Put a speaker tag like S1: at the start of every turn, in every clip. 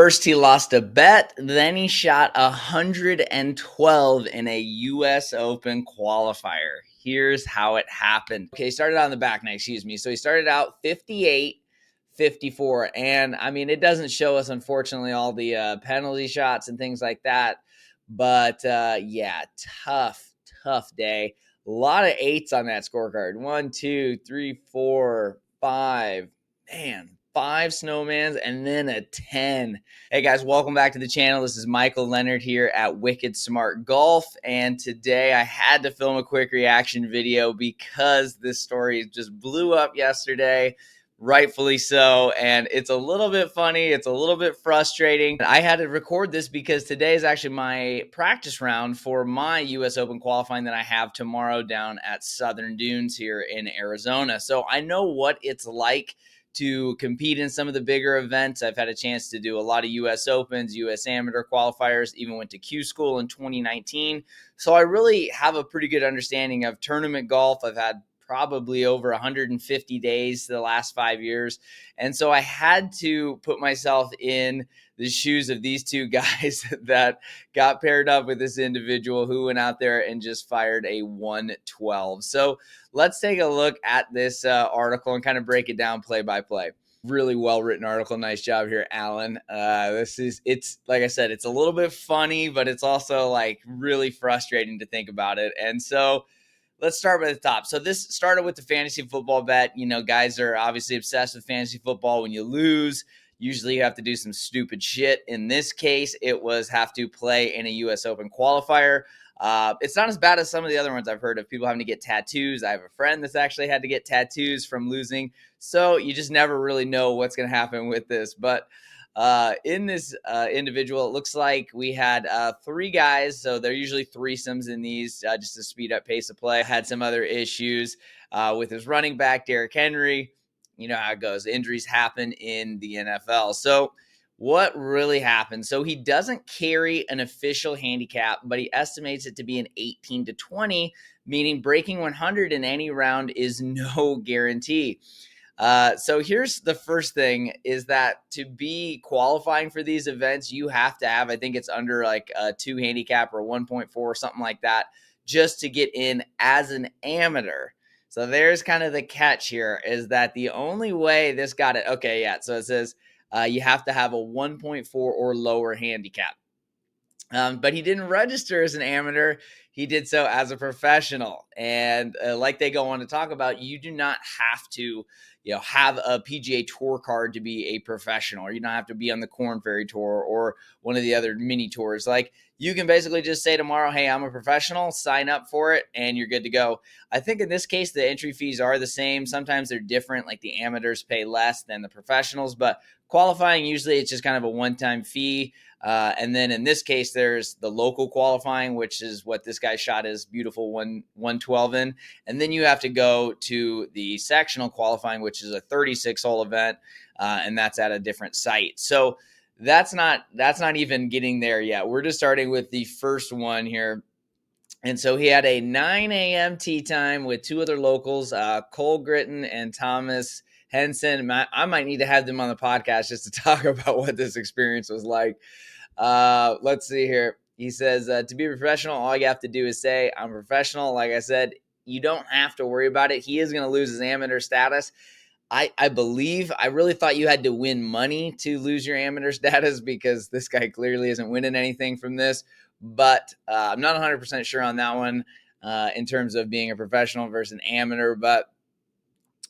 S1: First, he lost a bet, then he shot 112 in a US Open qualifier. Here's how it happened. Okay, he started out on the back nine, excuse me. So he started out 58, 54. And I mean, it doesn't show us, unfortunately, all the penalty shots and things like that. But yeah, tough day. A lot of eights on that scorecard. 1, 2, 3, 4, 5. Man, 5 snowmans and then a 10. Hey guys, welcome back to the channel. This is Michael Leonard here at Wicked Smart Golf, and today I had to film a quick reaction video because this story just blew up yesterday, rightfully so, and it's a little bit funny, it's a little bit frustrating. I had to record this because today is actually my practice round for my US Open qualifying that I have tomorrow down at Southern Dunes here in Arizona. So I know what it's like to compete in some of the bigger events. I've had a chance to do a lot of US Opens, US Amateur qualifiers, even went to Q School in 2019. So I really have a pretty good understanding of tournament golf. I've had probably over 150 days the last 5 years. And so I had to put myself in the shoes of these two guys that got paired up with this individual who went out there and just fired a 112. So let's take a look at this article and kind of break it down play by play. Really well written article. Nice job here, Alan. It's like I said, it's a little bit funny, but it's also like really frustrating to think about it. And so let's start with the top. So this started with the fantasy football bet. You know, guys are obviously obsessed with fantasy football. When you lose, usually you have to do some stupid shit. In this case, it was have to play in a US Open qualifier. It's not as bad as some of the other ones I've heard of people having to get tattoos. I have a friend that's actually had to get tattoos from losing. So you just never really know what's going to happen with this. But in this individual, it looks like we had 3 guys. So they're usually threesomes in these just to speed up pace of play. Had some other issues with his running back, Derrick Henry. You know how it goes. Injuries happen in the NFL. So what really happened? So he doesn't carry an official handicap, but he estimates it to be an 18 to 20, meaning breaking 100 in any round is no guarantee. So here's the first thing is that to be qualifying for these events, you have to have, I think it's under like a 2 handicap or 1.4 or something like that, just to get in as an amateur. So there's kind of the catch here is that the only way this got it. Okay. Yeah. So it says you have to have a 1.4 or lower handicap. But he didn't register as an amateur. He did so as a professional. And like they go on to talk about, you do not have to, have a PGA Tour card to be a professional, or you don't have to be on the Korn Ferry Tour or one of the other mini tours. Like you can basically just say tomorrow, hey, I'm a professional, sign up for it, and you're good to go. I think in this case, the entry fees are the same. Sometimes they're different, like the amateurs pay less than the professionals, but qualifying, usually it's just kind of a one-time fee. And then in this case, there's the local qualifying, which is what this guy shot his beautiful 112 in. And then you have to go to the sectional qualifying, which is a 36-hole event, and that's at a different site. So that's not even getting there yet. We're just starting with the first one here. And so he had a 9 a.m. tee time with 2 other locals, Cole Gritton and Thomas Henson. I might need to have them on the podcast just to talk about what this experience was like. Let's see here. He says, to be a professional, all you have to do is say, I'm a professional. Like I said, you don't have to worry about it. He is going to lose his amateur status. I believe, I really thought you had to win money to lose your amateur status because this guy clearly isn't winning anything from this. But I'm not 100% sure on that one in terms of being a professional versus an amateur. But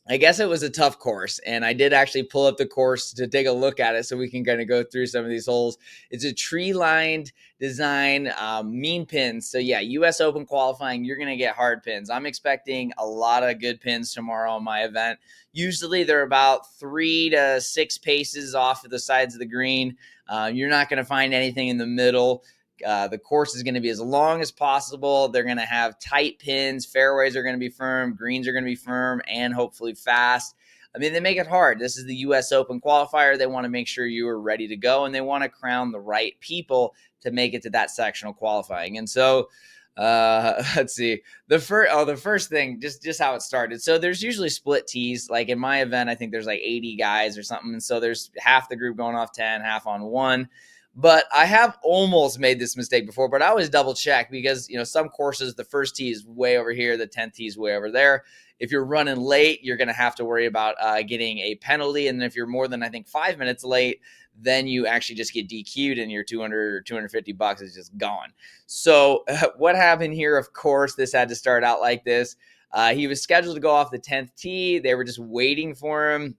S1: I guess it was a tough course, and I did actually pull up the course to take a look at it so we can kind of go through some of these holes. It's a tree-lined design, mean pins. So yeah, US Open qualifying, you're going to get hard pins. I'm expecting a lot of good pins tomorrow on my event. Usually they're about 3 to 6 paces off of the sides of the green. You're not going to find anything in the middle. The course is going to be as long as possible. They're going to have tight pins. Fairways are going to be firm. Greens are going to be firm and hopefully fast. I mean, they make it hard. This is the US Open qualifier. They want to make sure you are ready to go, and they want to crown the right people to make it to that sectional qualifying. And so Let's see. The first thing, just how it started. So there's usually split tees. Like in my event, I think there's like 80 guys or something. And so there's half the group going off 10, half on one. But I have almost made this mistake before, but I always double check because, some courses, the first tee is way over here, the 10th tee is way over there. If you're running late, you're going to have to worry about getting a penalty. And then if you're more than, I think, 5 minutes late, then you actually just get DQ'd and your 200 or 250 bucks is just gone. So what happened here, of course, this had to start out like this. He was scheduled to go off the 10th tee. They were just waiting for him.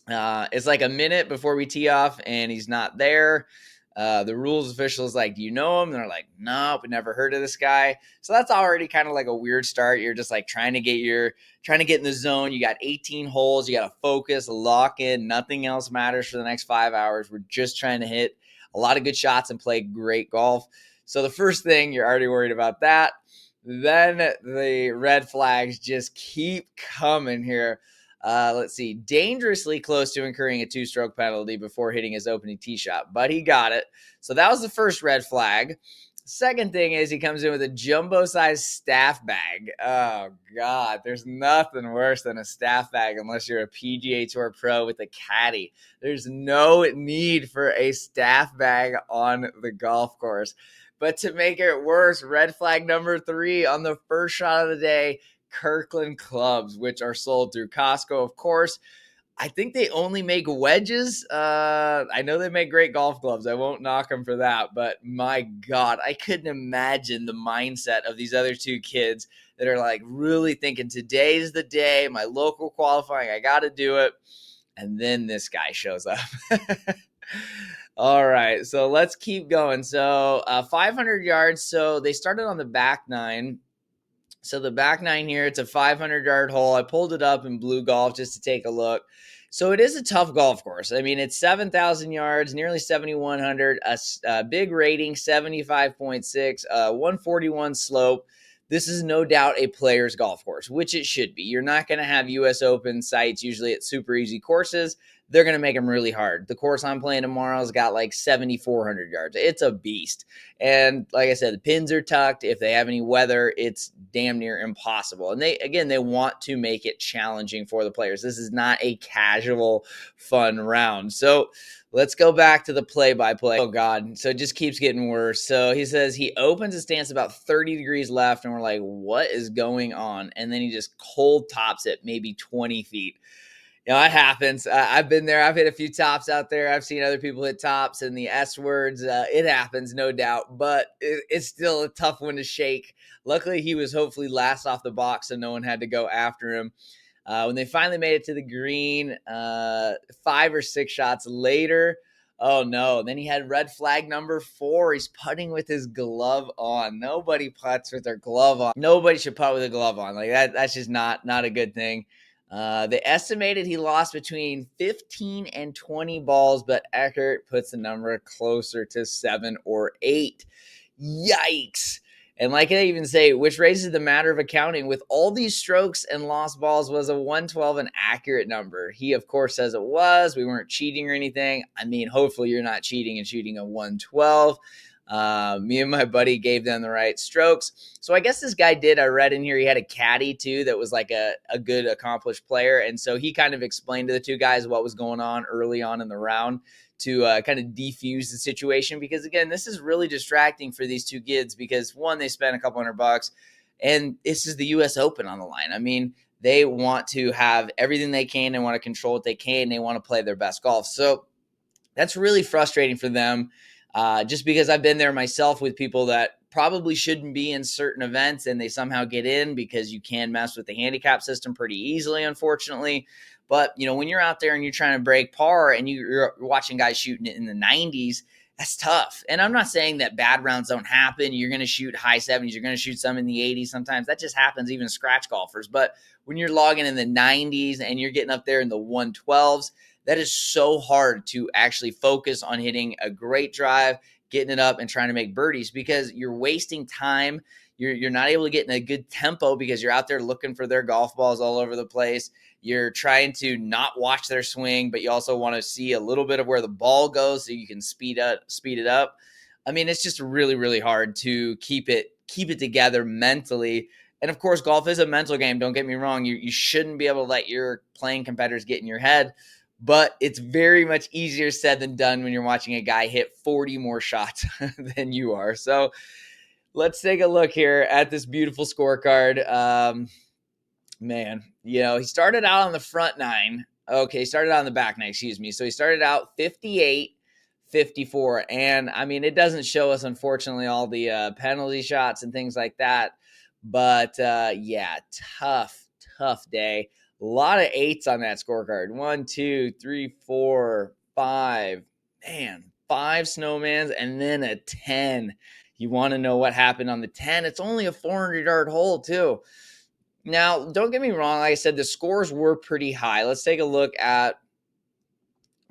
S1: It's like a minute before we tee off and he's not there. The rules official is like, do you know him? And they're like, nope, we never heard of this guy. So that's already kind of like a weird start. You're just like trying to get in the zone. You got 18 holes. You got to focus, lock in. Nothing else matters for the next 5 hours. We're just trying to hit a lot of good shots and play great golf. So the first thing, you're already worried about that. Then the red flags just keep coming here. Let's see, dangerously close to incurring a 2-stroke penalty before hitting his opening tee shot, but he got it. So that was the first red flag. Second thing is he comes in with a jumbo-sized staff bag. Oh, God, there's nothing worse than a staff bag unless you're a PGA Tour pro with a caddy. There's no need for a staff bag on the golf course. But to make it worse, red flag number 3 on the first shot of the day, Kirkland clubs, which are sold through Costco, of course. I think they only make wedges. I know they make great golf gloves. I won't knock them for that. But my God, I couldn't imagine the mindset of these other 2 kids that are like really thinking today's the day, my local qualifying, I got to do it. And then this guy shows up. All right, so let's keep going. So 500 yards. So they started on the back 9. So the back 9 here, it's a 500-yard hole. I pulled it up in Blue Golf just to take a look. So it is a tough golf course. I mean, it's 7,000 yards, nearly 7,100, a big rating, 75.6, 141 slope. This is no doubt a player's golf course, which it should be. You're not going to have U.S. Open sites usually at super easy courses. They're going to make them really hard. The course I'm playing tomorrow has got like 7,400 yards. It's a beast. And like I said, the pins are tucked. If they have any weather, it's damn near impossible. And they want to make it challenging for the players. This is not a casual, fun round. So let's go back to the play-by-play. Oh, God. So it just keeps getting worse. So he says he opens his stance about 30 degrees left, and we're like, what is going on? And then he just cold tops it maybe 20 feet. It happens. I've been there. I've hit a few tops out there. I've seen other people hit tops and the S words. It happens, no doubt, but it's still a tough one to shake. Luckily, he was hopefully last off the box, so no one had to go after him. When they finally made it to the green, 5 or 6 shots later, oh no, then he had red flag number 4. He's putting with his glove on. Nobody putts with their glove on. Nobody should putt with a glove on. Like that's just not a good thing. They estimated he lost between 15 and 20 balls, but Eckert puts the number closer to 7 or 8. Yikes. And like I even say, which raises the matter of accounting. With all these strokes and lost balls, was a 112 an accurate number? He, of course, says it was. We weren't cheating or anything. I mean, hopefully you're not cheating and shooting a 112. Me and my buddy gave them the right strokes. So I guess this guy did. I read in here he had a caddy too that was like a good accomplished player. And so he kind of explained to the 2 guys what was going on early on in the round to kind of defuse the situation. Because again, this is really distracting for these 2 kids because one, they spent a couple $100 and this is the US Open on the line. I mean, they want to have everything they can. They want to control what they can. They want to play their best golf. So that's really frustrating for them. Just because I've been there myself with people that probably shouldn't be in certain events and they somehow get in because you can mess with the handicap system pretty easily, unfortunately. But, when you're out there and you're trying to break par and you're watching guys shooting it in the 90s, that's tough. And I'm not saying that bad rounds don't happen. You're going to shoot high 70s. You're going to shoot some in the 80s sometimes. That just happens, even scratch golfers. But when you're logging in the 90s and you're getting up there in the 112s, that is so hard to actually focus on hitting a great drive, getting it up and trying to make birdies because you're wasting time. You're not able to get in a good tempo because you're out there looking for their golf balls all over the place. You're trying to not watch their swing, but you also want to see a little bit of where the ball goes so you can speed it up. I mean, it's just really, really hard to keep it keep it together mentally. And of course, golf is a mental game. Don't get me wrong. You shouldn't be able to let your playing competitors get in your head, but it's very much easier said than done when you're watching a guy hit 40 more shots than you are. So let's take a look here at this beautiful scorecard. Man, he started out on the front nine. Okay, he started out on the back nine, excuse me. So he started out 58, 54. And I mean, it doesn't show us, unfortunately, all the penalty shots and things like that. But yeah, tough day. A lot of eights on that scorecard. 1, 2, 3, 4, 5. Man, 5 snowmans and then a 10. You want to know what happened on the 10? It's only a 400-yard hole, too. Now, don't get me wrong. Like I said, the scores were pretty high. Let's take a look at.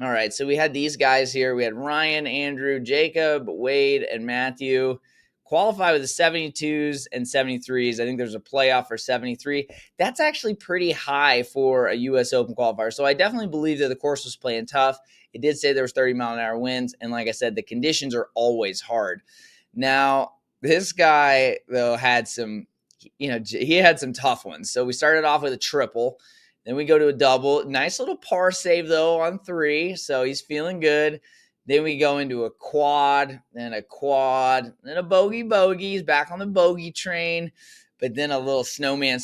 S1: All right, so we had these guys here. We had Ryan, Andrew, Jacob, Wade, and Matthew qualify with the 72s and 73s. I think there's a playoff for 73. That's actually pretty high for a U.S. Open qualifier. So I definitely believe that the course was playing tough. It did say there was 30-mile-an-hour winds. And like I said, the conditions are always hard. Now, this guy, though, had some he had some tough ones. So we started off with a triple. Then we go to a double. Nice little par save, though, on 3. So he's feeling good. Then we go into a quad, then a quad, then a bogey. He's back on the bogey train. But then a little snowman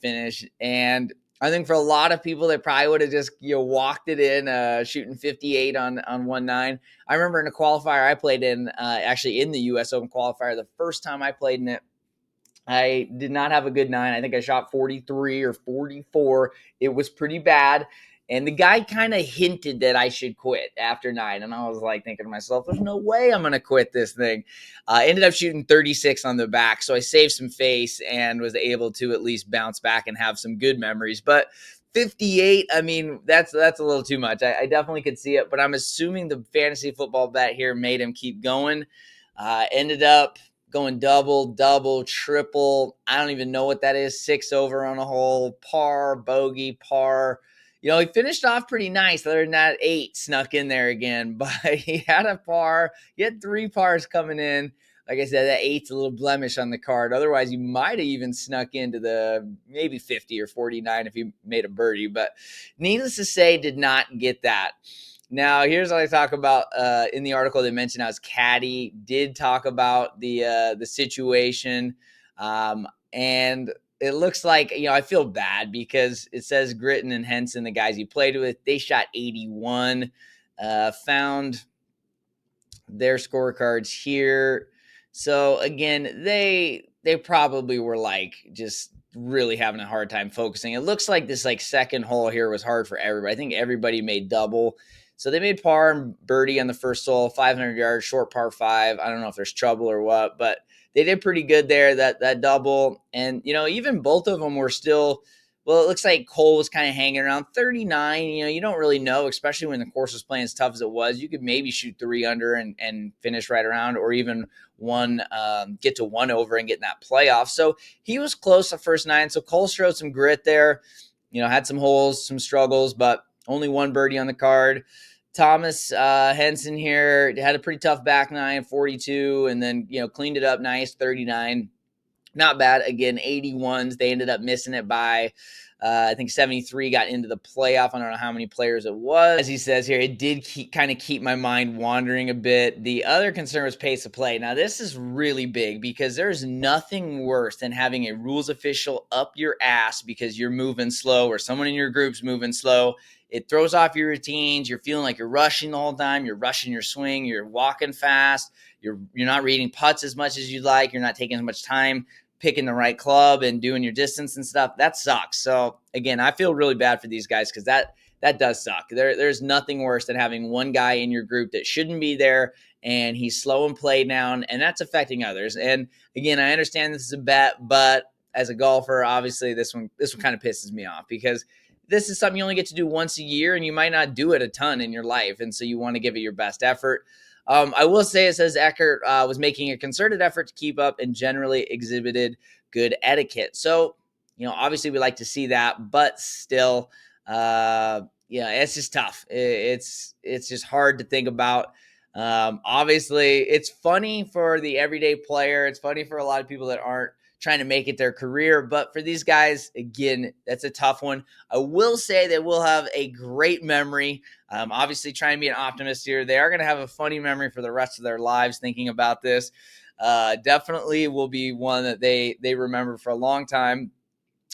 S1: finish. And I think for a lot of people, they probably would have just walked it in, shooting 58 on 1-9. I remember in a qualifier I played in, actually in the U.S. Open qualifier, the first time I played in it, I did not have a good 9. I think I shot 43 or 44. It was pretty bad. And the guy kind of hinted that I should quit after 9. And I was like thinking to myself, there's no way I'm going to quit this thing. Ended up shooting 36 on the back. So I saved some face and was able to at least bounce back and have some good memories. But 58, I mean, that's a little too much. I definitely could see it. But I'm assuming the fantasy football bet here made him keep going. Ended up going double, triple. I don't even know what that is. 6 over on a hole, par, bogey, par. He finished off pretty nice. Other than that, 8 snuck in there again, but he had a par. He had 3 pars coming in. Like I said, that 8's a little blemish on the card. Otherwise, you might have even snuck into the maybe 50 or 49 if you made a birdie. But needless to say, did not get that. Now, here's what I talk about in the article. They mentioned I was caddy, did talk about the situation. And it looks like, I feel bad because it says Gritton and Henson, the guys he played with, they shot 81, found their scorecards here. So again, they probably were like just really having a hard time focusing. It looks like this second hole here was hard for everybody. I think everybody made double. So they made par and birdie on the first hole, 500 yards, short par 5. I don't know if there's trouble or what, but they did pretty good there, that double. And, even both of them were still, well, it looks like Cole was kind of hanging around 39. You don't really know, especially when the course was playing as tough as it was. You could maybe shoot 3 under and finish right around, or even get to 1 over and get in that playoff. So he was close the first 9. So Cole showed some grit there, had some holes, some struggles, but only 1 birdie on the card. Thomas Henson here had a pretty tough back 9, 42, and then, cleaned it up nice, 39. Not bad. Again, 81s. They ended up missing it by, I think 73 got into the playoff. I don't know how many players it was. As he says here, it did keep my mind wandering a bit. The other concern was pace of play. Now, this is really big because there's nothing worse than having a rules official up your ass because you're moving slow or someone in your group's moving slow. It throws off your routines. You're feeling like you're rushing the whole time. You're rushing your swing. You're walking fast. You're not reading putts as much as you'd like. You're not taking as much time picking the right club and doing your distance and stuff. That sucks. So again, I feel really bad for these guys because that does suck. There's nothing worse than having one guy in your group that shouldn't be there and he's slow and play down, and that's affecting others. And again, I understand this is a bet, but as a golfer, obviously this one kind of pisses me off because this is something you only get to do once a year and you might not do it a ton in your life. And so you want to give it your best effort. I will say it says Eckert was making a concerted effort to keep up and generally exhibited good etiquette. So, obviously we like to see that, but still, it's just tough. It's just hard to think about. Obviously, it's funny for the everyday player. It's funny for a lot of people that aren't trying to make it their career. But for these guys, again, that's a tough one. I will say they will have a great memory. Obviously, trying to be an optimist here. They are going to have a funny memory for the rest of their lives thinking about this. Definitely will be one that they remember for a long time.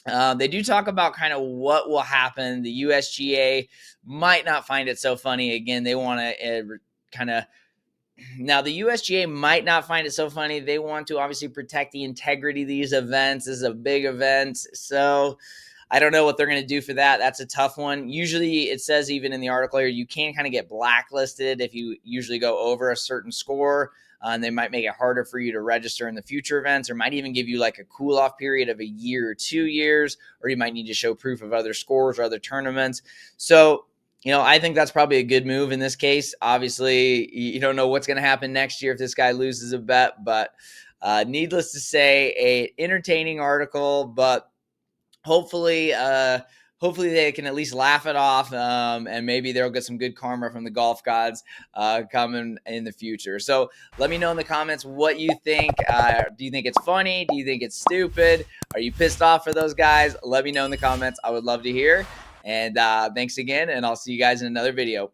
S1: They do talk about kind of what will happen. The USGA might not find it so funny. Again, they want to kind of now, the USGA might not find it so funny. They want to obviously protect the integrity of these events. This is a big event. So I don't know what they're going to do for that. That's a tough one. Usually it says even in the article here, you can kind of get blacklisted if you usually go over a certain score. And they might make it harder for you to register in the future events, or might even give you like a cool off period of a year or 2 years, or you might need to show proof of other scores or other tournaments. So I think that's probably a good move in this case. Obviously, you don't know what's going to happen next year if this guy loses a bet, but needless to say, a entertaining article, but hopefully they can at least laugh it off, and maybe they'll get some good karma from the golf gods coming in the future. So let me know in the comments what you think. Do you think it's funny? Do you think it's stupid? Are you pissed off for those guys? Let me know in the comments. I would love to hear. And thanks again, and I'll see you guys in another video.